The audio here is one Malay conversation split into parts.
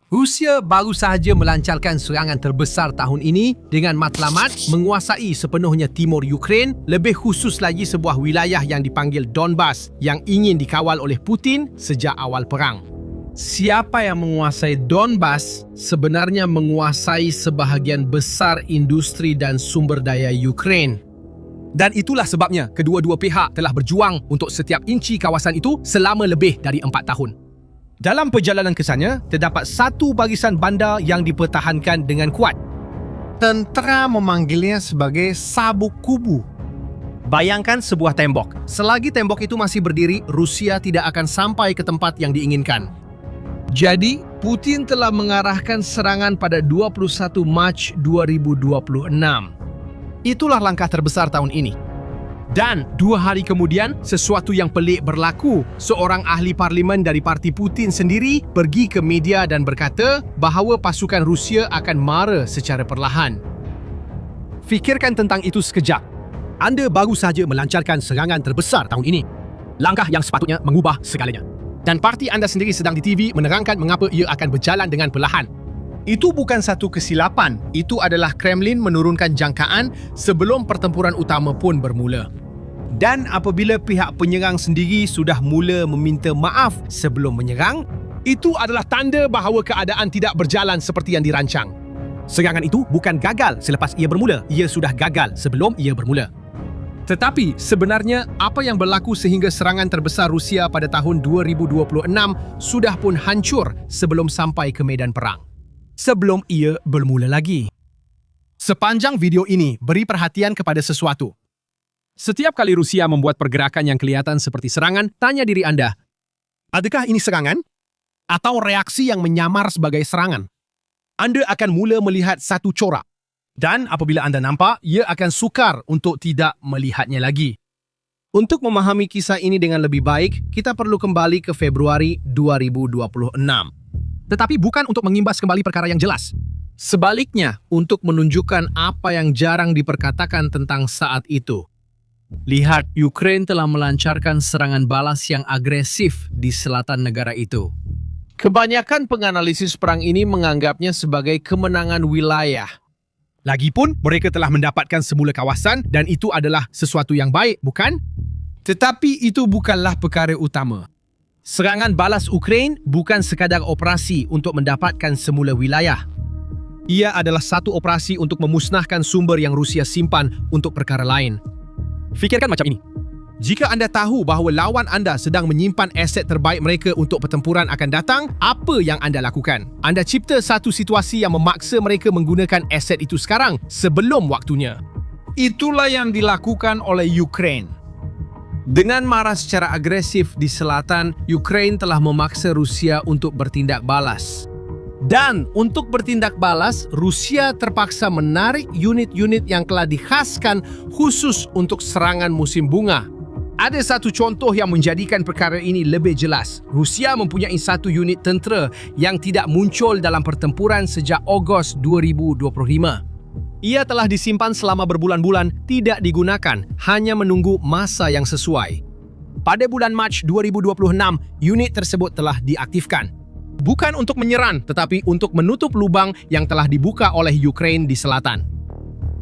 Rusia baru sahaja melancarkan serangan terbesar tahun ini dengan matlamat menguasai sepenuhnya timur Ukraine, lebih khusus lagi sebuah wilayah yang dipanggil Donbas yang ingin dikawal oleh Putin sejak awal perang. Siapa yang menguasai Donbas sebenarnya menguasai sebahagian besar industri dan sumber daya Ukraine. Dan itulah sebabnya kedua-dua pihak telah berjuang untuk setiap inci kawasan itu selama lebih dari 4 tahun. Dalam perjalanan kesannya, terdapat satu barisan bandar yang dipertahankan dengan kuat. Tentera memanggilnya sebagai sabuk kubu. Bayangkan sebuah tembok. Selagi tembok itu masih berdiri, Rusia tidak akan sampai ke tempat yang diinginkan. Jadi, Putin telah mengarahkan serangan pada 21 Mac 2026. Itulah langkah terbesar tahun ini. Dan 2 hari kemudian, sesuatu yang pelik berlaku. Seorang ahli parlimen dari parti Putin sendiri pergi ke media dan berkata bahawa pasukan Rusia akan mara secara perlahan. Fikirkan tentang itu sekejap. Anda baru sahaja melancarkan serangan terbesar tahun ini. Langkah yang sepatutnya mengubah segalanya. Dan parti anda sendiri sedang di TV menerangkan mengapa ia akan berjalan dengan perlahan. Itu bukan satu kesilapan. Itu adalah Kremlin menurunkan jangkaan sebelum pertempuran utama pun bermula. Dan apabila pihak penyerang sendiri sudah mula meminta maaf sebelum menyerang, itu adalah tanda bahawa keadaan tidak berjalan seperti yang dirancang. Serangan itu bukan gagal selepas ia bermula. Ia sudah gagal sebelum ia bermula. Tetapi sebenarnya apa yang berlaku sehingga serangan terbesar Rusia pada tahun 2026 sudah pun hancur sebelum sampai ke medan perang. Sebelum ia bermula lagi. Sepanjang video ini, beri perhatian kepada sesuatu. Setiap kali Rusia membuat pergerakan yang kelihatan seperti serangan, tanya diri anda, adakah ini serangan? Atau reaksi yang menyamar sebagai serangan? Anda akan mula melihat satu corak. Dan apabila anda nampak, ia akan sukar untuk tidak melihatnya lagi. Untuk memahami kisah ini dengan lebih baik, kita perlu kembali ke Februari 2026. Tetapi bukan untuk mengimbas kembali perkara yang jelas. Sebaliknya, untuk menunjukkan apa yang jarang diperkatakan tentang saat itu. Lihat, Ukraine telah melancarkan serangan balas yang agresif di selatan negara itu. Kebanyakan penganalisis perang ini menganggapnya sebagai kemenangan wilayah. Lagipun, mereka telah mendapatkan semula kawasan dan itu adalah sesuatu yang baik, bukan? Tetapi itu bukanlah perkara utama. Serangan balas Ukraine bukan sekadar operasi untuk mendapatkan semula wilayah. Ia adalah satu operasi untuk memusnahkan sumber yang Rusia simpan untuk perkara lain. Fikirkan macam ini. Jika anda tahu bahawa lawan anda sedang menyimpan aset terbaik mereka untuk pertempuran akan datang, apa yang anda lakukan? Anda cipta satu situasi yang memaksa mereka menggunakan aset itu sekarang sebelum waktunya. Itulah yang dilakukan oleh Ukraine. Dengan marah secara agresif di selatan, Ukraine telah memaksa Rusia untuk bertindak balas. Dan untuk bertindak balas, Rusia terpaksa menarik unit-unit yang telah dikhaskan khusus untuk serangan musim bunga. Ada satu contoh yang menjadikan perkara ini lebih jelas. Rusia mempunyai satu unit tentera yang tidak muncul dalam pertempuran sejak Ogos 2025. Ia telah disimpan selama berbulan-bulan, tidak digunakan, hanya menunggu masa yang sesuai. Pada bulan Mac 2026, unit tersebut telah diaktifkan. Bukan untuk menyerang, tetapi untuk menutup lubang yang telah dibuka oleh Ukraine di selatan.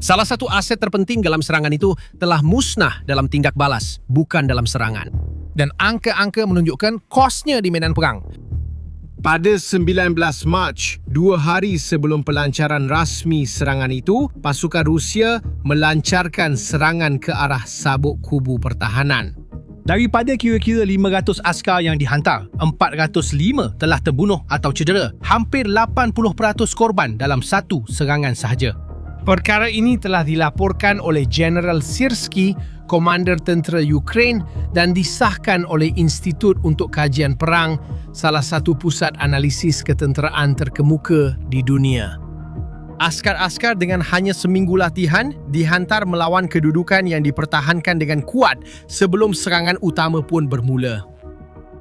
Salah satu aset terpenting dalam serangan itu telah musnah dalam tindak balas, bukan dalam serangan. Dan angka-angka menunjukkan kosnya di medan perang. Pada 19 Mac, 2 hari sebelum pelancaran rasmi serangan itu, pasukan Rusia melancarkan serangan ke arah sabuk kubu pertahanan. Daripada kira-kira 500 askar yang dihantar, 405 telah terbunuh atau cedera. Hampir 80% korban dalam satu serangan sahaja. Perkara ini telah dilaporkan oleh General Syrskyi, Komander Tentera Ukraine dan disahkan oleh Institut untuk Kajian Perang, salah satu pusat analisis ketenteraan terkemuka di dunia. Askar-askar dengan hanya seminggu latihan dihantar melawan kedudukan yang dipertahankan dengan kuat sebelum serangan utama pun bermula.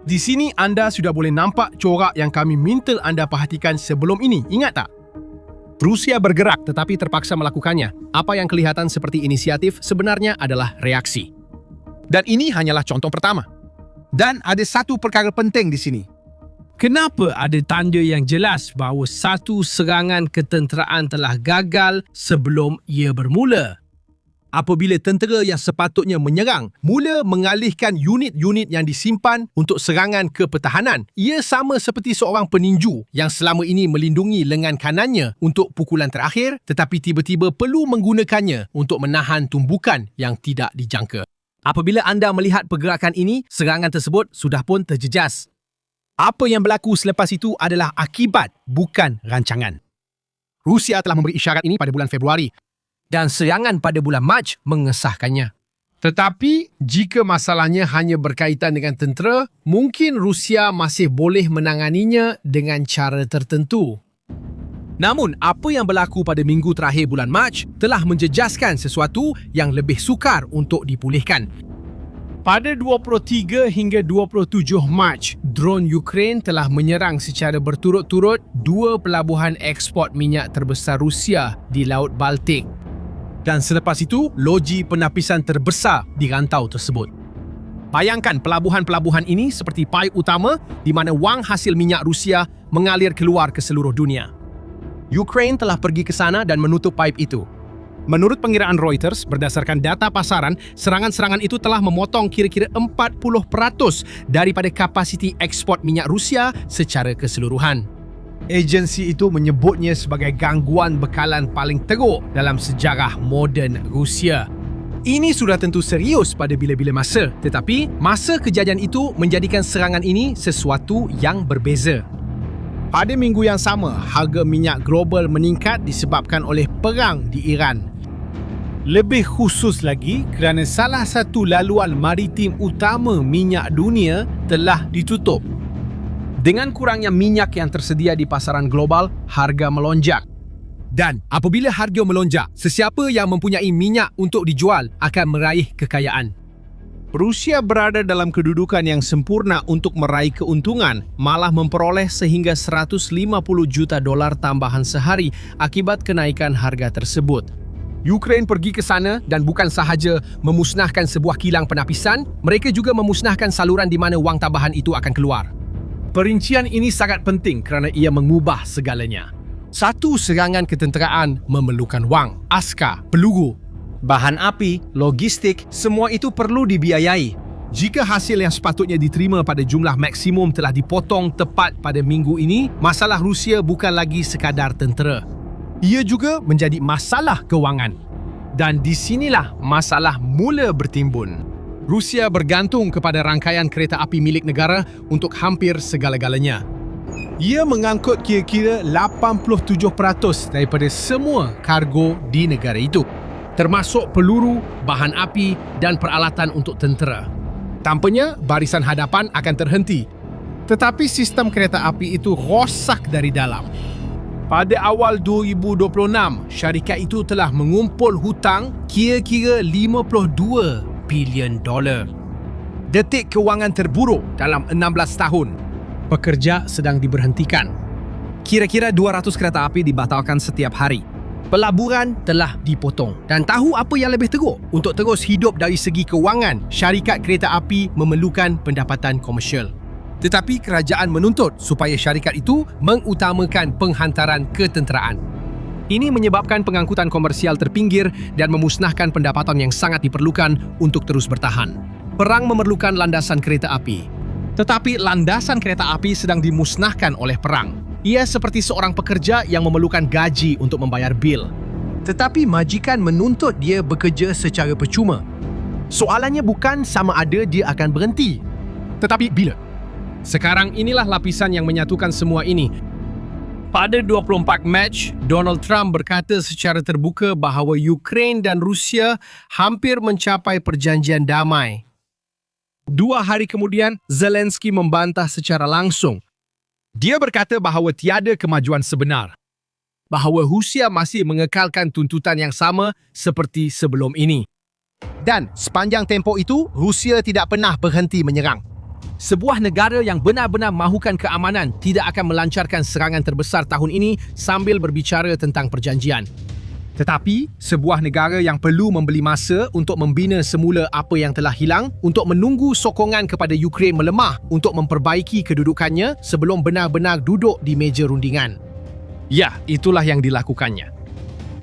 Di sini anda sudah boleh nampak corak yang kami minta anda perhatikan sebelum ini, ingat tak? Rusia bergerak tetapi terpaksa melakukannya. Apa yang kelihatan seperti inisiatif sebenarnya adalah reaksi. Dan ini hanyalah contoh pertama. Dan ada satu perkara penting di sini. Kenapa ada tanda yang jelas bahawa satu serangan ketenteraan telah gagal sebelum ia bermula? Apabila tentera yang sepatutnya menyerang mula mengalihkan unit-unit yang disimpan untuk serangan ke pertahanan, ia sama seperti seorang peninju yang selama ini melindungi lengan kanannya untuk pukulan terakhir tetapi tiba-tiba perlu menggunakannya untuk menahan tumbukan yang tidak dijangka. Apabila anda melihat pergerakan ini, serangan tersebut sudah pun terjejas. Apa yang berlaku selepas itu adalah akibat, bukan rancangan. Rusia telah memberi isyarat ini pada bulan Februari dan serangan pada bulan Mac mengesahkannya. Tetapi, jika masalahnya hanya berkaitan dengan tentera, mungkin Rusia masih boleh menanganinya dengan cara tertentu. Namun, apa yang berlaku pada minggu terakhir bulan Mac telah menjejaskan sesuatu yang lebih sukar untuk dipulihkan. Pada 23 hingga 27 Mac, drone Ukraine telah menyerang secara berturut-turut dua pelabuhan ekspor minyak terbesar Rusia di Laut Baltik. Dan selepas itu, loji penapisan terbesar di rantau tersebut. Bayangkan pelabuhan-pelabuhan ini seperti paip utama di mana wang hasil minyak Rusia mengalir keluar ke seluruh dunia. Ukraine telah pergi ke sana dan menutup paip itu. Menurut pengiraan Reuters, berdasarkan data pasaran, serangan-serangan itu telah memotong kira-kira 40% daripada kapasiti ekspor minyak Rusia secara keseluruhan. Agensi itu menyebutnya sebagai gangguan bekalan paling teruk dalam sejarah moden Rusia. Ini sudah tentu serius pada bila-bila masa, tetapi masa kejadian itu menjadikan serangan ini sesuatu yang berbeza. Pada minggu yang sama, harga minyak global meningkat disebabkan oleh perang di Iran. Lebih khusus lagi kerana salah satu laluan maritim utama minyak dunia telah ditutup. Dengan kurangnya minyak yang tersedia di pasaran global, harga melonjak. Dan apabila harga melonjak, sesiapa yang mempunyai minyak untuk dijual akan meraih kekayaan. Rusia berada dalam kedudukan yang sempurna untuk meraih keuntungan, malah memperoleh sehingga $150 juta tambahan sehari akibat kenaikan harga tersebut. Ukraine pergi ke sana dan bukan sahaja memusnahkan sebuah kilang penapisan, mereka juga memusnahkan saluran di mana wang tambahan itu akan keluar. Perincian ini sangat penting kerana ia mengubah segalanya. Satu serangan ketenteraan memerlukan wang, askar, peluru, bahan api, logistik, semua itu perlu dibiayai. Jika hasil yang sepatutnya diterima pada jumlah maksimum telah dipotong tepat pada minggu ini, masalah Rusia bukan lagi sekadar tentera. Ia juga menjadi masalah kewangan. Dan di sinilah masalah mula bertimbun. Rusia bergantung kepada rangkaian kereta api milik negara untuk hampir segala-galanya. Ia mengangkut kira-kira 87% daripada semua kargo di negara itu, termasuk peluru, bahan api dan peralatan untuk tentera. Tanpanya, barisan hadapan akan terhenti. Tetapi sistem kereta api itu rosak dari dalam. Pada awal 2026, syarikat itu telah mengumpul hutang kira-kira $52 bilion. Detik kewangan terburuk dalam 16 tahun. Pekerja sedang diberhentikan. Kira-kira 200 kereta api dibatalkan setiap hari. Pelaburan telah dipotong. Dan tahu apa yang lebih teruk? Untuk terus hidup dari segi kewangan, syarikat kereta api memerlukan pendapatan komersial. Tetapi kerajaan menuntut supaya syarikat itu mengutamakan penghantaran ketenteraan. Ini menyebabkan pengangkutan komersial terpinggir dan memusnahkan pendapatan yang sangat diperlukan untuk terus bertahan. Perang memerlukan landasan kereta api. Tetapi landasan kereta api sedang dimusnahkan oleh perang. Ia seperti seorang pekerja yang memerlukan gaji untuk membayar bil. Tetapi majikan menuntut dia bekerja secara percuma. Soalannya bukan sama ada dia akan berhenti, tetapi bila. Sekarang inilah lapisan yang menyatukan semua ini. Pada 24 Mac, Donald Trump berkata secara terbuka bahawa Ukraine dan Rusia hampir mencapai perjanjian damai. 2 hari kemudian, Zelensky membantah secara langsung. Dia berkata bahawa tiada kemajuan sebenar, bahawa Rusia masih mengekalkan tuntutan yang sama seperti sebelum ini. Dan sepanjang tempoh itu, Rusia tidak pernah berhenti menyerang. Sebuah negara yang benar-benar mahukan keamanan tidak akan melancarkan serangan terbesar tahun ini sambil berbicara tentang perjanjian. Tetapi, sebuah negara yang perlu membeli masa untuk membina semula apa yang telah hilang untuk menunggu sokongan kepada Ukraine melemah untuk memperbaiki kedudukannya sebelum benar-benar duduk di meja rundingan. Ya, itulah yang dilakukannya.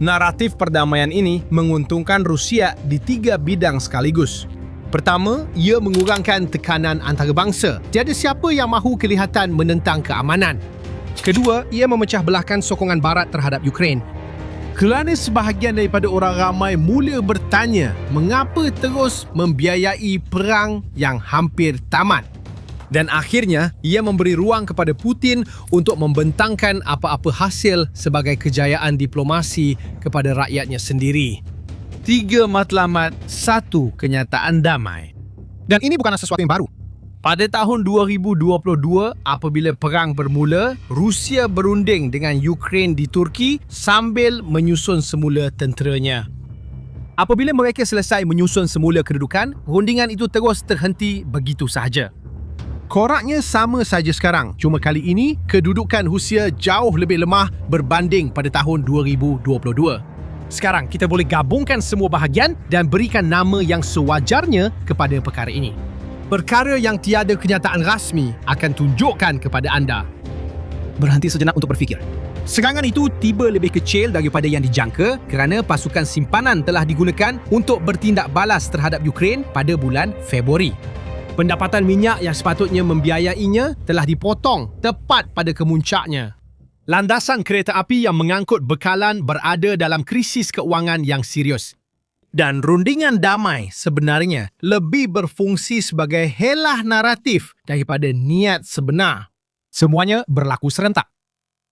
Naratif perdamaian ini menguntungkan Rusia di 3 bidang sekaligus. Pertama, ia mengurangkan tekanan antarabangsa. Tiada siapa yang mahu kelihatan menentang keamanan. Kedua, ia memecah belahkan sokongan Barat terhadap Ukraine. Kerana sebahagian daripada orang ramai mula bertanya mengapa terus membiayai perang yang hampir tamat. Dan akhirnya, ia memberi ruang kepada Putin untuk membentangkan apa-apa hasil sebagai kejayaan diplomasi kepada rakyatnya sendiri. 3 matlamat, 1 kenyataan damai. Dan ini bukanlah sesuatu yang baru. Pada tahun 2022, apabila perang bermula, Rusia berunding dengan Ukraine di Turki sambil menyusun semula tenteranya. Apabila mereka selesai menyusun semula kedudukan, rundingan itu terus terhenti begitu sahaja. Koraknya sama saja sekarang, cuma kali ini kedudukan Rusia jauh lebih lemah berbanding pada tahun 2022. Sekarang kita boleh gabungkan semua bahagian dan berikan nama yang sewajarnya kepada perkara ini. Perkara yang tiada kenyataan rasmi akan tunjukkan kepada anda. Berhenti sejenak untuk berfikir. Serangan itu tiba lebih kecil daripada yang dijangka kerana pasukan simpanan telah digunakan untuk bertindak balas terhadap Ukraine pada bulan Februari. Pendapatan minyak yang sepatutnya membiayainya telah dipotong tepat pada kemuncaknya. Landasan kereta api yang mengangkut bekalan berada dalam krisis keuangan yang serius. Dan rundingan damai sebenarnya lebih berfungsi sebagai helah naratif daripada niat sebenar. Semuanya berlaku serentak.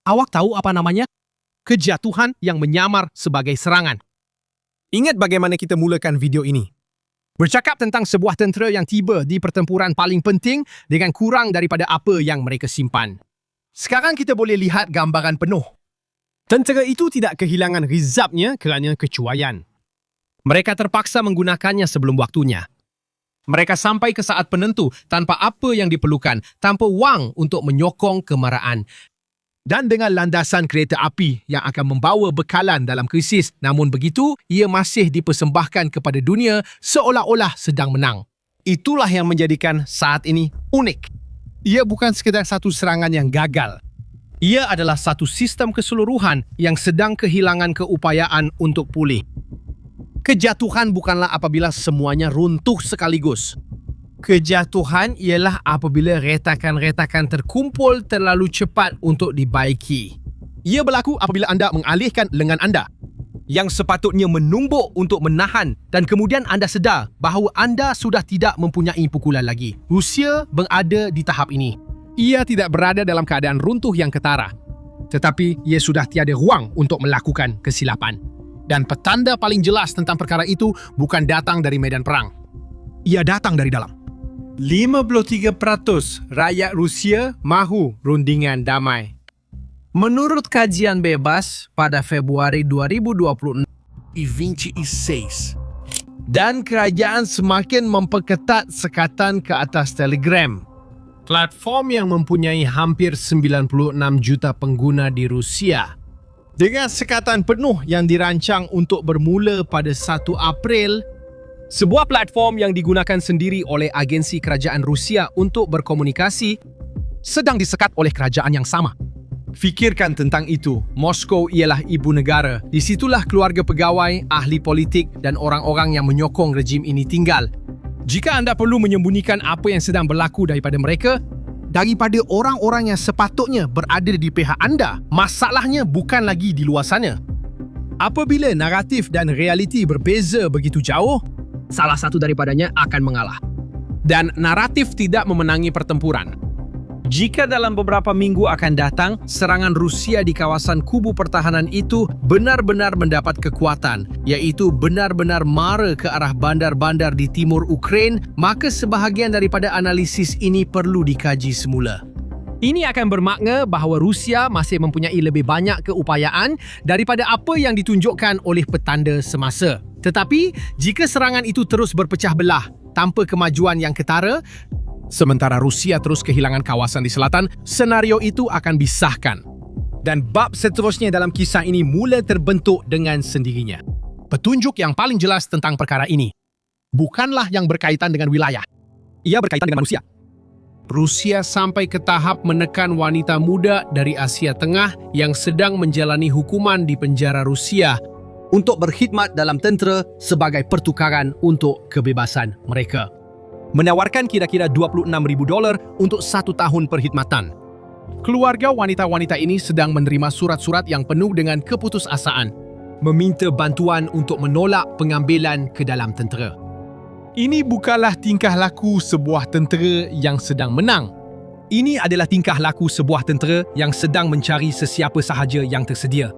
Awak tahu apa namanya? Kejatuhan yang menyamar sebagai serangan. Ingat bagaimana kita mulakan video ini. Bercakap tentang sebuah tentera yang tiba di pertempuran paling penting dengan kurang daripada apa yang mereka simpan. Sekarang kita boleh lihat gambaran penuh. Tentera itu tidak kehilangan rizabnya kerana kecuaian. Mereka terpaksa menggunakannya sebelum waktunya. Mereka sampai ke saat penentu tanpa apa yang diperlukan, tanpa wang untuk menyokong kemarahan. Dan dengan landasan kereta api yang akan membawa bekalan dalam krisis, namun begitu, ia masih dipersembahkan kepada dunia seolah-olah sedang menang. Itulah yang menjadikan saat ini unik. Ia bukan sekadar satu serangan yang gagal. Ia adalah satu sistem keseluruhan yang sedang kehilangan keupayaan untuk pulih. Kejatuhan bukanlah apabila semuanya runtuh sekaligus. Kejatuhan ialah apabila retakan-retakan terkumpul terlalu cepat untuk dibaiki. Ia berlaku apabila anda mengalihkan lengan anda yang sepatutnya menumbuk untuk menahan dan kemudian anda sedar bahawa anda sudah tidak mempunyai pukulan lagi. Rusia berada di tahap ini. Ia tidak berada dalam keadaan runtuh yang ketara, tetapi ia sudah tiada ruang untuk melakukan kesilapan. Dan petanda paling jelas tentang perkara itu bukan datang dari medan perang. Ia datang dari dalam. 53% rakyat Rusia mahu rundingan damai. Menurut kajian bebas pada Februari 2026, dan kerajaan semakin memperketat sekatan ke atas Telegram. Platform yang mempunyai hampir 96 juta pengguna di Rusia. Dengan sekatan penuh yang dirancang untuk bermula pada 1 April, sebuah platform yang digunakan sendiri oleh agensi kerajaan Rusia untuk berkomunikasi sedang disekat oleh kerajaan yang sama. Fikirkan tentang itu. Moskow ialah ibu negara. Di situlah keluarga pegawai, ahli politik dan orang-orang yang menyokong rejim ini tinggal. Jika anda perlu menyembunyikan apa yang sedang berlaku daripada mereka, daripada orang-orang yang sepatutnya berada di pihak anda, masalahnya bukan lagi di luar sana. Apabila naratif dan realiti berbeza begitu jauh, salah satu daripadanya akan mengalah. Dan naratif tidak memenangi pertempuran. Jika dalam beberapa minggu akan datang, serangan Rusia di kawasan kubu pertahanan itu benar-benar mendapat kekuatan, iaitu benar-benar mara ke arah bandar-bandar di timur Ukraine, maka sebahagian daripada analisis ini perlu dikaji semula. Ini akan bermakna bahawa Rusia masih mempunyai lebih banyak keupayaan daripada apa yang ditunjukkan oleh petanda semasa. Tetapi, jika serangan itu terus berpecah belah tanpa kemajuan yang ketara, sementara Rusia terus kehilangan kawasan di selatan, senario itu akan disahkan. Dan bab seterusnya dalam kisah ini mula terbentuk dengan sendirinya. Petunjuk yang paling jelas tentang perkara ini bukanlah yang berkaitan dengan wilayah. Ia berkaitan dengan manusia. Rusia sampai ke tahap menekan wanita muda dari Asia Tengah yang sedang menjalani hukuman di penjara Rusia Untuk berkhidmat dalam tentera sebagai pertukaran untuk kebebasan mereka. Menawarkan kira-kira $26,000 untuk 1 tahun perkhidmatan. Keluarga wanita-wanita ini sedang menerima surat-surat yang penuh dengan keputusasaan, meminta bantuan untuk menolak pengambilan ke dalam tentera. Ini bukanlah tingkah laku sebuah tentera yang sedang menang. Ini adalah tingkah laku sebuah tentera yang sedang mencari sesiapa sahaja yang tersedia.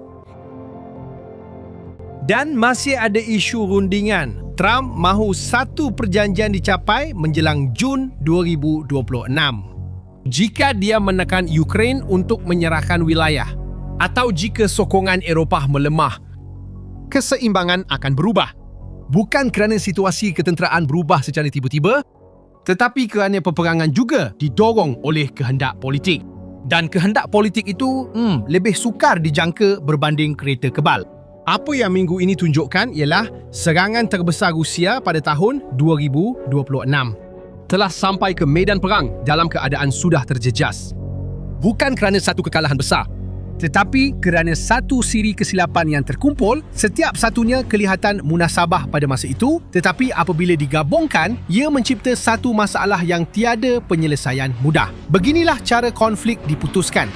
Dan masih ada isu rundingan. Trump mahu satu perjanjian dicapai menjelang Jun 2026. Jika dia menekan Ukraine untuk menyerahkan wilayah, atau jika sokongan Eropah melemah, keseimbangan akan berubah. Bukan kerana situasi ketenteraan berubah secara tiba-tiba, tetapi kerana peperangan juga didorong oleh kehendak politik. Dan kehendak politik itu lebih sukar dijangka berbanding kereta kebal. Apa yang minggu ini tunjukkan ialah serangan terbesar Rusia pada tahun 2026 telah sampai ke medan perang dalam keadaan sudah terjejas. Bukan kerana satu kekalahan besar, tetapi kerana satu siri kesilapan yang terkumpul, setiap satunya kelihatan munasabah pada masa itu, tetapi apabila digabungkan, ia mencipta satu masalah yang tiada penyelesaian mudah. Beginilah cara konflik diputuskan.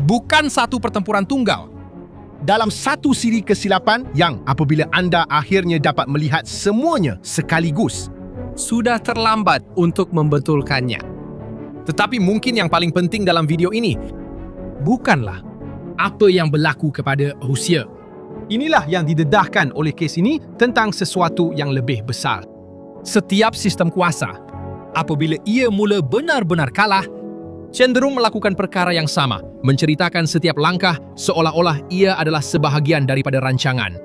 Bukan satu pertempuran tunggal. Dalam satu siri kesilapan yang apabila anda akhirnya dapat melihat semuanya sekaligus, sudah terlambat untuk membetulkannya. Tetapi mungkin yang paling penting dalam video ini bukanlah apa yang berlaku kepada Rusia. Inilah yang didedahkan oleh kes ini tentang sesuatu yang lebih besar. Setiap sistem kuasa, apabila ia mula benar-benar kalah, cenderung melakukan perkara yang sama, menceritakan setiap langkah seolah-olah ia adalah sebahagian daripada rancangan.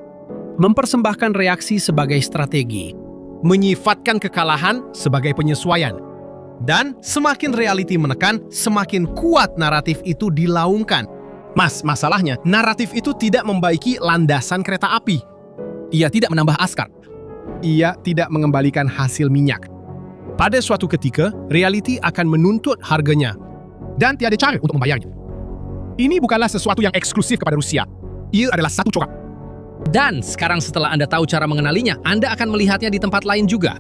Mempersembahkan reaksi sebagai strategi, menyifatkan kekalahan sebagai penyesuaian. Dan semakin realiti menekan, semakin kuat naratif itu dilaungkan. Masalahnya, naratif itu tidak membaiki landasan kereta api. Ia tidak menambah askar. Ia tidak mengembalikan hasil minyak. Pada suatu ketika, realiti akan menuntut harganya. Dan tiada cara untuk membayarnya. Ini bukanlah sesuatu yang eksklusif kepada Rusia. Ia adalah satu corak. Dan sekarang setelah Anda tahu cara mengenalinya, Anda akan melihatnya di tempat lain juga.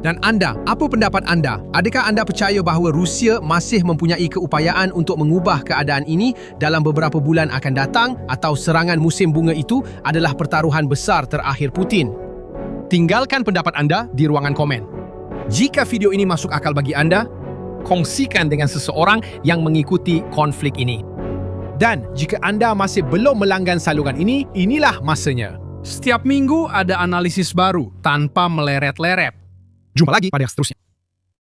Dan Anda, apa pendapat Anda? Adakah Anda percaya bahawa Rusia masih mempunyai keupayaan untuk mengubah keadaan ini dalam beberapa bulan akan datang, atau serangan musim bunga itu adalah pertaruhan besar terakhir Putin? Tinggalkan pendapat Anda di ruangan komen. Jika video ini masuk akal bagi Anda, kongsikan dengan seseorang yang mengikuti konflik ini. Dan jika anda masih belum melanggan saluran ini, inilah masanya. Setiap minggu ada analisis baru tanpa meleret-leret. Jumpa lagi pada yang seterusnya.